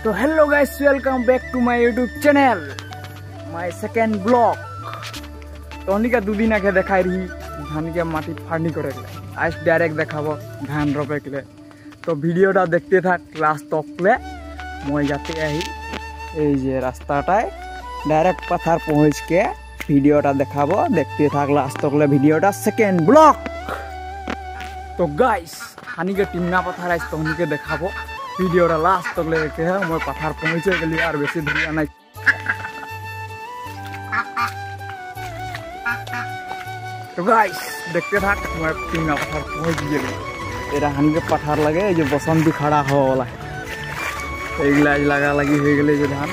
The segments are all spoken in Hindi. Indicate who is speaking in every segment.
Speaker 1: तो hello guys, welcome back to my YouTube channel, my second blog. तो अनिका दुदिन आगे देखा रही धान के माटी फाड़नी करे आज डायरेक्ट देखाबो धान रोपे के लिए। तो भिडियोटा देखते था लास्ट तक ले मैं जाते आई रास्ताटाय डायरेक्ट पथार पहुँच के भिडियोटा देखाबो देखते था लास्ट तक ले भिडियोटा सेकेंड ब्लॉग। तो गाइस हानि के टिमना पथार आज तो के देखाबो भिडियोटा लास्ट तक ले देखे है। मैं पथार पहुँचे के लिए और बेसी दूरिया नहीं। तो गाइस देखते था मैं टिमना पथार पहुँच गए। एरा हानि के पथार लगे जो बसंती खड़ा हो वाला है एगला लगा लगी हो गए जो धान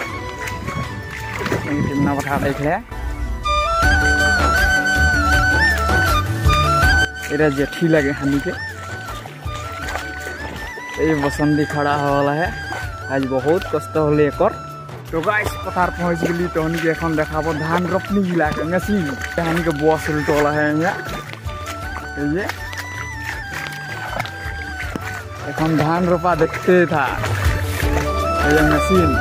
Speaker 1: टिमना पथार देख ले। एरा जेठी लगे हानि के ये बसंती खड़ा वाला है आज बहुत कष्ट होले एकर। तो गाइस पथार पहुँच गली तो हनी के एखन देखाबो धान रोपनी जिला के मशीन हनी के बस उल्टोला है ये एखन धान रोपा देखते था ये मशीन।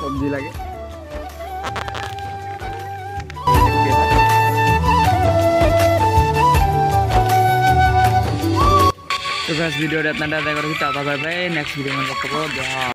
Speaker 1: सब्जी लगे तो वीडियो इतना टाटा बाय बाय नेक्स्ट वीडियो में